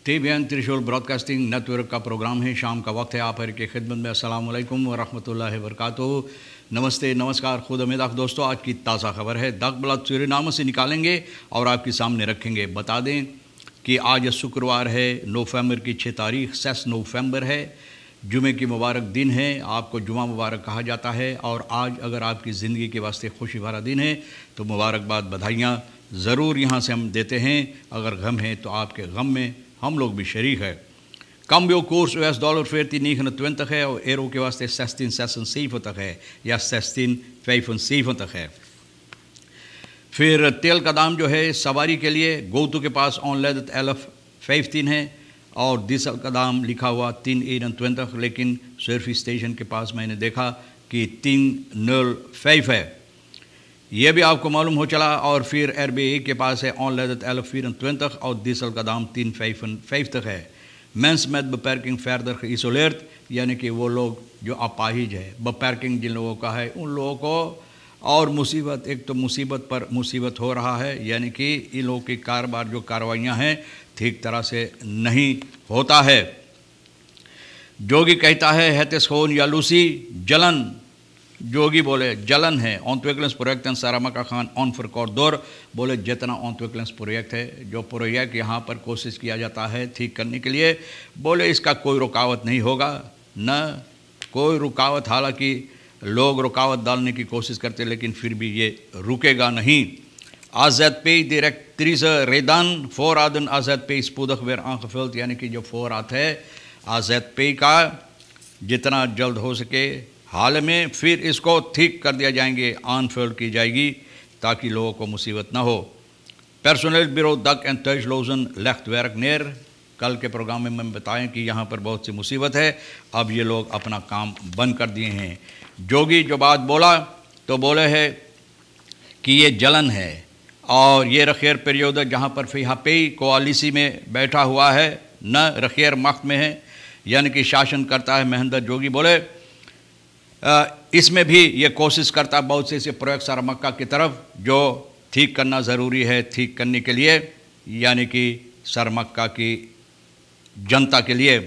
TBN त्रिशूल broadcasting network का programme है। शाम का वक्त है। आप हर की खिदमत में अस्सलाम वालेकुम व रहमतुल्लाहि व बरकातुहू। नमस्ते, नमस्कार, खुद उम्मीद दोस्तों। आज की ताज़ा खबर है। दग बला सूरीनाम से निकालेंगे और आपके सामने रखेंगे। बता दें कि आज शुक्रवार है, नवंबर की 6 तारीख, 6 नवंबर है। जुमे की मुबारक दिन है। आपको जुमा मुबारक कहा जाता है। और आज अगर आपकी ज़िंदगी के वास्ते खुशी भरा दिन है तो मुबारकबाद, बधाइयाँ ज़रूर यहाँ से हम देते हैं। अगर गम है तो आपके गम में हम लोग भी शरीक है। Cambio koers US-dollar 14,29 है और euro के वास्ते 16,76 है या 16,75 है। फिर तेल का दाम जो है सवारी के लिए गोतू के पास ऑनलाइन 11,15 है और डीजल का दाम लिखा हुआ 3,21, लेकिन सर्विस स्टेशन के पास मैंने देखा कि 3,05 है। ये भी आपको मालूम हो चला। और फिर RBA के पास है ऑनलाइन 11,24 और डीजल का दाम 3,55 है। मेंस में beperking verder geïsoleerd, यानी कि वो लोग जो अपाहिज है, beperking जिन लोगों का है उन लोगों को, और मुसीबत, एक तो मुसीबत पर मुसीबत हो रहा है, यानी कि इन लोगों की कारोबार जो कार्रवाइयाँ हैं ठीक तरह से नहीं होता है। जोगी कहता है हैतेस खोन या लूसी जलन, जोगी बोले जलन है। ontwikkelingsproject प्रोजेक्ट सारामका खान ऑन फॉर कॉर्डोर बोले जितना ontwikkelingsproject प्रोजेक्ट है, जो प्रोजेक्ट यहाँ पर कोशिश किया जाता है ठीक करने के लिए, बोले इसका कोई रुकावट नहीं होगा, न कोई रुकावट। हालांकि लोग रुकावट डालने की कोशिश करते लेकिन फिर भी ये रुकेगा नहीं। AZP directrice Redan voorraden AZP spoedig weer aangevuld, यानी कि जो voorraad है AZP का जितना जल्द हो सके हाल में फिर इसको ठीक कर दिया जाएंगे, आनफोल्ड की जाएगी ताकि लोगों को मुसीबत ना हो। पर्सनलbureau dak en thuislozen legt werk neer, कल के प्रोग्राम में मैं बताएं कि यहाँ पर बहुत सी मुसीबत है। अब ये लोग अपना काम बंद कर दिए हैं। जोगी जो बात बोला तो बोले है कि ये जलन है और ये रखेर पीरियड जहाँ पर फिहापी कोआलिसी में बैठा हुआ है, न रखेर मख्त में है, यानी कि शासन करता है महेंद्र जोगी। बोले इसमें भी ये कोशिश करता बहुत से ऐसे प्रोजेक्ट सारा मक्का की तरफ जो ठीक करना ज़रूरी है, ठीक करने के लिए, यानी कि सर मक्का की जनता के लिए।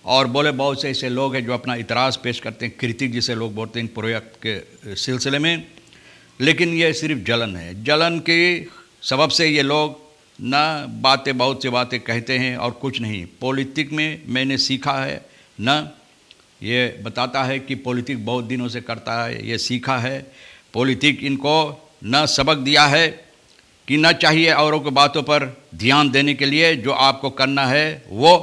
और बोले बहुत से ऐसे लोग हैं जो अपना इतराज़ पेश करते हैं, क्रिटिक जिसे लोग बोलते हैं प्रोजेक्ट के सिलसिले में, लेकिन ये सिर्फ जलन है। जलन के सबब से ये लोग ना बातें, बहुत सी बातें कहते हैं और कुछ नहीं। पॉलिटिक में मैंने सीखा है, न ये बताता है कि पॉलिटिक बहुत दिनों से करता है, ये सीखा है। पॉलिटिक इनको न सबक दिया है कि न चाहिए औरों की बातों पर ध्यान देने के लिए, जो आपको करना है वो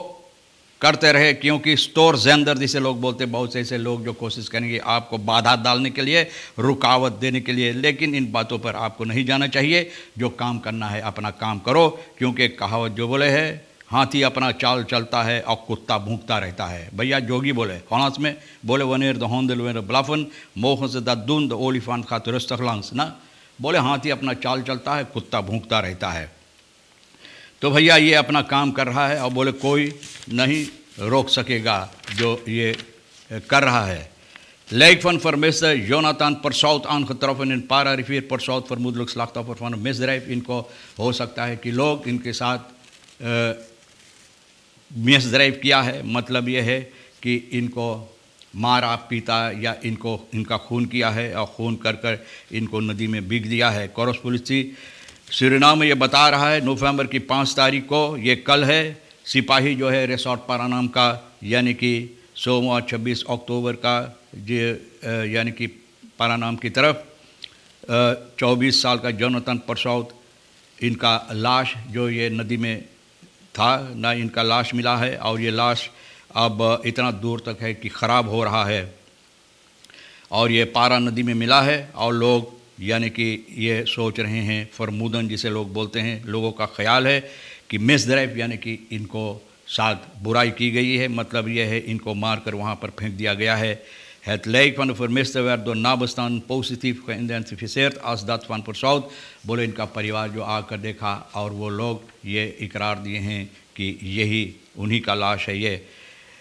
करते रहे, क्योंकि स्टोर जेंदर जिसे लोग बोलते हैं, बहुत से ऐसे लोग जो कोशिश करेंगे आपको बाधा डालने के लिए, रुकावट देने के लिए, लेकिन इन बातों पर आपको नहीं जाना चाहिए। जो काम करना है अपना काम करो, क्योंकि एक कहावत जो बोले है, हाथी अपना चाल चलता है और कुत्ता भूखता रहता है। भैया जोगी बोले फ्रांस में बोले वनेर द होंदल वेर ब्लाफन मोह से दून द ओलिफान खातर रस्तखलांस ना, बोले हाथी अपना चाल चलता है, कुत्ता भूखता रहता है। तो भैया ये अपना काम कर रहा है और बोले कोई नहीं रोक सकेगा जो ये कर रहा है। Lijk van vermiste Jonathan Persout aangetroffen in Para-rivier. Persout vermoedelijk slachtoffer van een misdrijf। इनको हो सकता है कि लोग इनके साथ मिसड्राइव किया है, मतलब ये है कि इनको मारा पीता या इनका खून किया है और खून कर कर इनको नदी में बिक दिया है। कोरस पुलिस सूरीनाम में ये बता रहा है नवंबर की 5 तारीख को, ये कल है, सिपाही जो है रिसोर्ट पारानाम का, यानी कि सोमवार 26 अक्टूबर का, यानी कि पारानाम की तरफ 24 साल का जोनाथन परसौत, इनका लाश जो ये नदी में था ना, इनका लाश मिला है और ये लाश अब इतना दूर तक है कि ख़राब हो रहा है और ये पारा नदी में मिला है। और लोग यानी कि ये सोच रहे हैं, फरमूदन जिसे लोग बोलते हैं, लोगों का ख्याल है कि मिसड्राइव, यानी कि इनको साथ बुराई की गई है, मतलब ये है इनको मार कर वहाँ पर फेंक दिया गया है। Het lijk van de vermiste werd door nabestaanden positief geïdentificeerd als dat van Persout। बोले इनका परिवार जो आकर देखा और वो लोग ये इकरार दिए हैं कि यही उन्हीं का लाश है। ये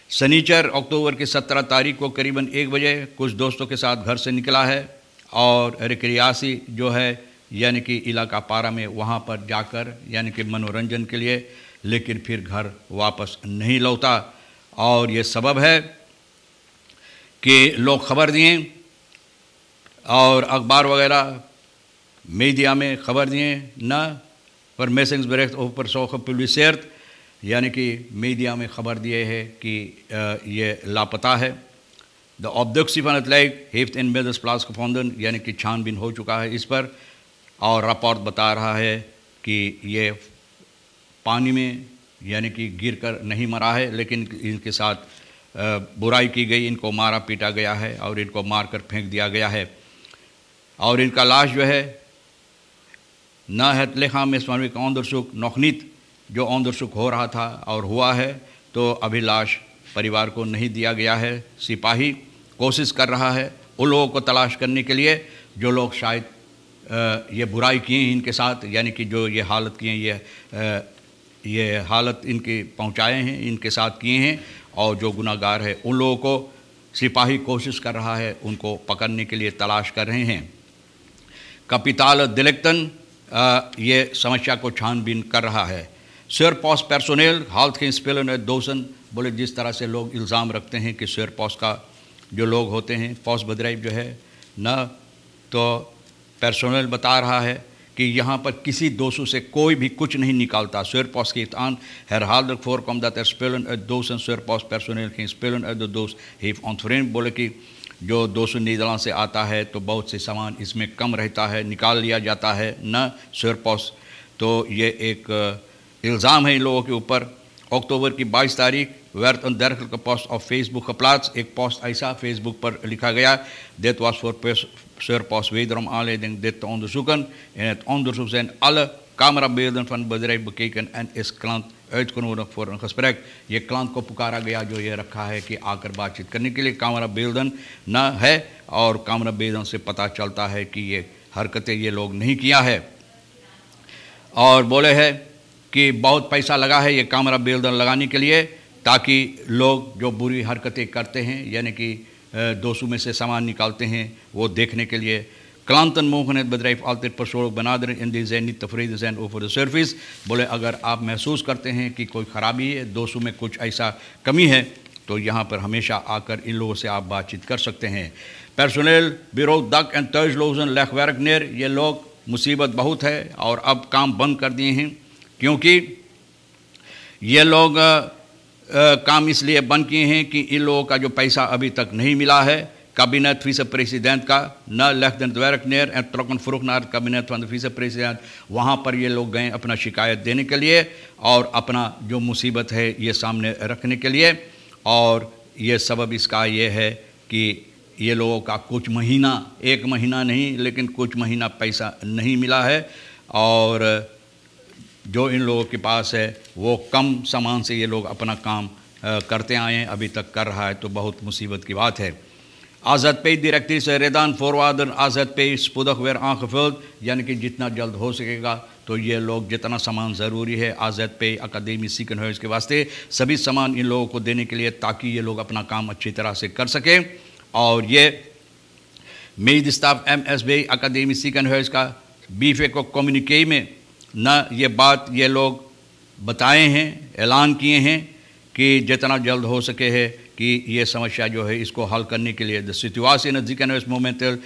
शनिचर अक्टूबर की 17 तारीख को करीबन 1 बजे कुछ दोस्तों के साथ घर से निकला है और रिक्रियासी जो है यानी कि इलाका पारा में, वहाँ पर जाकर यानी कि मनोरंजन के लिए लेकिन फिर घर वापस नहीं लौटा। और ये सबब है कि लोग खबर दिए और अखबार वगैरह मीडिया में खबर दिए ना vermessingsbericht over persoon gepubliceerd, यानी कि मीडिया में खबर दिए है कि ये लापता है। द ऑब्डक्सी van het lijk heeft inmiddels plaatsgevonden, यानी कि छानबीन हो चुका है इस पर, और रिपोर्ट बता रहा है कि ये पानी में यानी कि गिर कर नहीं मरा है, लेकिन इनके साथ बुराई की गई, इनको मारा पीटा गया है और इनको मार कर फेंक दिया गया है। और इनका लाश जो है न het lichaam is vanwege onderzoek nog niet, जो onderzoek हो रहा था और हुआ है, तो अभी लाश परिवार को नहीं दिया गया है। सिपाही कोशिश कर रहा है उन लोगों को तलाश करने के लिए जो लोग शायद ये बुराई किए हैं इनके साथ, यानी कि जो ये हालत किए हैं, ये हालत इनके पहुंचाए हैं, इनके साथ किए हैं, और जो गुनाहगार है उन लोगों को सिपाही कोशिश कर रहा है उनको पकड़ने के लिए तलाश कर रहे हैं। कपिताल दिलेक्तन ये समस्या को छानबीन कर रहा है। शेरपोस्ट पर्सोनेल हालत के स्पेलन दोसन, बोले जिस तरह से लोग इल्ज़ाम रखते हैं कि शेरपोस्ट का जो लोग होते हैं, पोस्ट बदराइब जो है न, तो पर्सोनेल बता रहा है कि यहाँ पर किसी दोषों से कोई भी कुछ नहीं निकालता। शेरपोस्ट की आन herhaaldelijk voorkomt dat spullen uit dozen शेरपोस्ट पर्सोनेल geen spullen uit de doos heeft ontvreemd, बोले कि जो 200 नीदरलैंड से आता है तो बहुत से सामान इसमें कम रहता है, निकाल लिया जाता है न शेरपोस्ट। तो ये एक इल्ज़ाम है इन लोगों के ऊपर। अक्टूबर की 22 तारीख werd een dergelijke post op Facebook geplaatst। एक पोस्ट ऐसा फेसबुक पर लिखा गया, dit was voor शेरपोस्ट wederom aanleiding dit te onderzoeken। In het onderzoek zijn alle camerabeelden van het bedrijf bekeken en is klant uitgenodigd voor een gesprek। ये क्लांत को पुकारा गया जो ये रखा है कि आकर बातचीत करने के लिए। कैमरा बेल्दन न है और कैमरा बेल्दन से पता चलता है कि ये हरकतें ये लोग नहीं किया है। और बोले है कि बहुत पैसा लगा है ये कैमरा बेल्दन लगाने के लिए, ताकि लोग जो बुरी हरकतें करते हैं यानी कि दोषों में से सामान निकालते हैं वो देखने के लिए। Klanten mogen het bedrijf altijd persoonlijk benaderen indien zij niet tevreden zijn over de service। बोले अगर आप महसूस करते हैं कि कोई ख़राबी है, दोषों में कुछ ऐसा कमी है, तो यहाँ पर हमेशा आकर इन लोगों से आप बातचीत कर सकते हैं। पर्सोनेल बिरो dak en thuislozen leg werk neer, ये लोग मुसीबत बहुत है और अब काम बंद कर दिए हैं, क्योंकि ये लोग काम इसलिए बंद किए हैं कि इन लोगों का जो पैसा अभी तक नहीं मिला है। kabinet vice-president का न legden het werk neer en trokken vroeg naar het kabinet van de vice-president। वहाँ पर ये लोग गए अपना शिकायत देने के लिए और अपना जो मुसीबत है ये सामने रखने के लिए। और ये सबब इसका ये है कि ये लोगों का कुछ महीना, एक महीना नहीं लेकिन कुछ महीना पैसा नहीं मिला है, और जो इन लोगों के पास है वो कम सामान से ये लोग अपना काम करते आए हैं, अभी तक कर रहा है, तो बहुत मुसीबत की बात है। AZP-directrice Redan voorwaarden AZP spoedig weer aangevuld, यानी कि जितना जल्द हो सकेगा तो ये लोग जितना सामान ज़रूरी है AZP अकादमी ziekenhuis के वास्ते सभी सामान इन लोगों को देने के लिए, ताकि ये लोग अपना काम अच्छी तरह से कर सकें। और ये medisch staf MSB अकादमी ziekenhuis का बीफे को कम्युनिके में न ये बात ये लोग बताए हैं, ऐलान किए हैं कि जितना जल्द हो सके है कि ये समस्या जो है इसको हल करने के लिए। De situatie in het ziekenhuis momenteel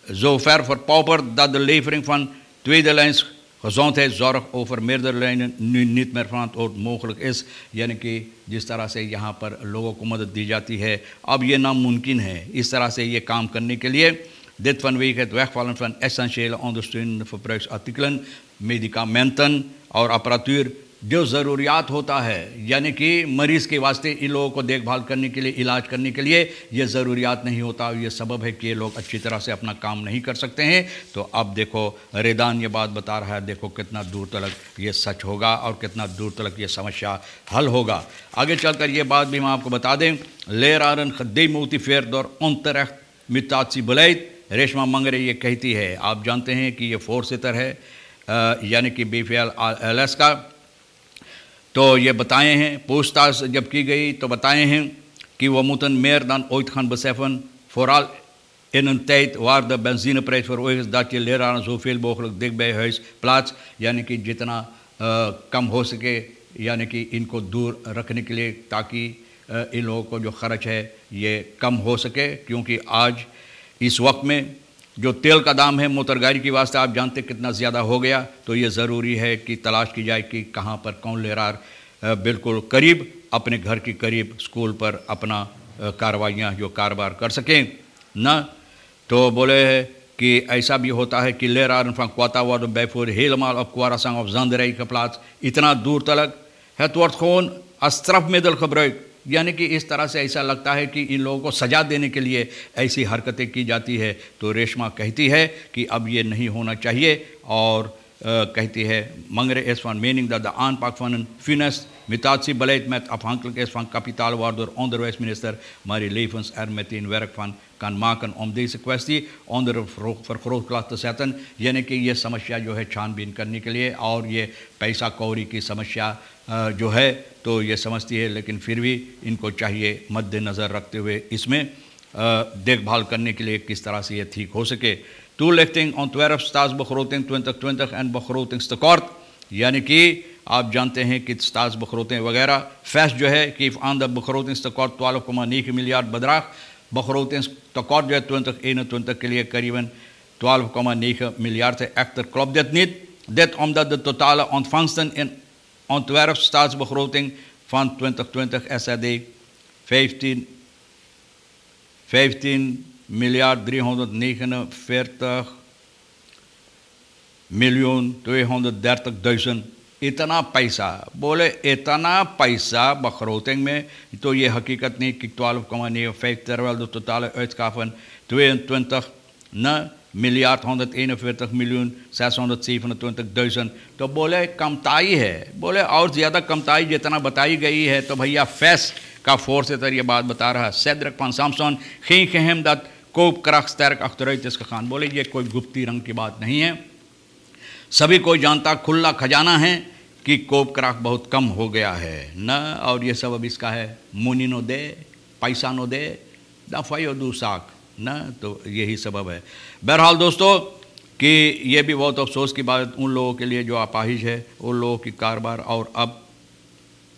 zo ver verpauperd dat de levering van tweede lijns gezondheidszorg over meerdere lijnen nu niet meer verantwoord mogelijk is, यानी कि जिस तरह से यहाँ पर लोगों को मदद दी जाती है अब ये नामुमकिन है इस तरह से ये काम करने के लिए। Dit vanwege het wegvallen van essentiële ondersteunende verbruiksartikelen, medicamenten और apparatuur जो ज़रूरियात होता है, यानी कि मरीज़ के वास्ते इन लोगों को देखभाल करने के लिए, इलाज करने के लिए ये ज़रूरियात नहीं होता। ये सबब है कि ये लोग अच्छी तरह से अपना काम नहीं कर सकते हैं। तो अब देखो रेदान ये बात बता रहा है, देखो कितना दूर तक ये सच होगा और कितना दूर तक ये समस्या हल होगा। आगे चलकर ये बात भी हम आपको बता दें, leraren gedemotiveerd door onterecht mutatiebeleid। Reshma Mangre ये कहती है, आप जानते हैं कि ये 4 सितर है यानी कि BVLS का, तो ये बताए हैं, पूछताछ जब की गई तो बताए हैं कि we moeten meer dan ooit gaan beseffen, vooral in een tijd waar de benzineprijs verhoogd is, dat je leraren zoveel mogelijk dicht bij huis plaatst, यानी कि जितना कम हो सके यानी कि इनको दूर रखने के लिए, ताकि इन लोगों को जो ख़र्च है ये कम हो सके। क्योंकि आज इस वक्त में जो तेल का दाम है मोटर गाड़ी की वास्ते आप जानते कितना ज़्यादा हो गया, तो ये ज़रूरी है कि तलाश की जाए कि कहाँ पर कौन ले रहा बिल्कुल करीब, अपने घर के करीब स्कूल पर अपना कार्रवाइयाँ जो कारोबार कर सकें ना। तो बोले कि ऐसा भी होता है कि लेरार क्वाता वार्ड बैफोर हेलमाल ऑफ क्वारासंग ऑफ जंदरई का प्लास इतना दूर तलक है तो खोन अस्त्रफ में दल खबर, यानी कि इस तरह से ऐसा लगता है कि इन लोगों को सजा देने के लिए ऐसी हरकतें की जाती है। तो रेशमा कहती है कि अब ये नहीं होना चाहिए और कहती है मंगरे एस वन मीनिंग द आन पाक वन फिनस मिताची बलेट met afhankelijk is van kapitaal waardoor onderwijsminister Marie-Levens met in werk van kan maken om deze kwestie onder een vergrootglas te zetten, यानी कि ये समस्या जो है छानबीन करने के लिए, और ये पैसा कौड़ी की समस्या जो है तो ये समझती है, लेकिन फिर भी इनको चाहिए मद्देनज़र रखते हुए इसमें देखभाल करने के लिए किस तरह से ये ठीक हो सके। Toelichting ontwerp staatsbegroting 2020 en begrotingstekort, यानी कि आप जानते हैं कि staatsbegroting वगैरह फैस जो है कि aan de begrotingstekort 12,9 miljard bedrag, begrotingstekort जो है 2021 के लिए करीबन 12,9 miljard है। Echter klopt dit niet, dit omdat de totale ontvangsten in ontwerp staatsbegroting van 2020 SAD 15 miljard 349 miljoen 230.000 इतना पैसा, बोले इतना पैसा begroting में, तो ये हकीकत नहीं कि 12,9 terwijl de totale uitgaven 22 miljard 141 miljoen 627.000, तो बोले कमताई है, बोले और ज़्यादा कमताई जितना बताई गई है। तो भैया फैस का फोर्स तर ये बात बता रहा है Cedric van Samson geen geheim dat koopkracht sterk achteruit is gegaan, बोले ये कोई गुप्ती रंग की बात नहीं है, सभी कोई जानता खुला खजाना है कि कोपक्राफ्ट बहुत कम हो गया है ना। और ये सब अब इसका है मुनी नो दे पैसा नो दे दफायो दूसाक ना, तो यही सबब है। बहरहाल दोस्तों कि ये भी बहुत अफसोस की बात उन लोगों के लिए जो अपाहिज है, उन लोगों की कारोबार और अब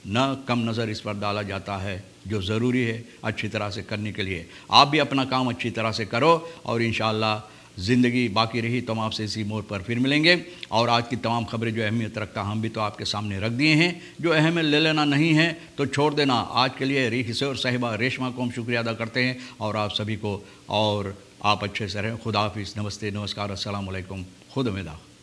न कम नज़र इस पर डाला जाता है जो ज़रूरी है अच्छी तरह से करने के लिए। आप भी अपना काम अच्छी तरह से करो और इंशाअल्लाह ज़िंदगी बाकी रही तो हम आपसे इसी मोड़ पर फिर मिलेंगे। और आज की तमाम खबरें जो अहमियत रखता हम भी तो आपके सामने रख दिए हैं, जो अहमियत ले लेना नहीं है तो छोड़ देना। आज के लिए किशोर साहिबा रेशमा को हम शुक्रिया अदा करते हैं और आप सभी को, और आप अच्छे से रहें। खुदा हाफिज़, नमस्ते, नमस्कार, अस्सलाम वालेकुम, खुद उम्मीद।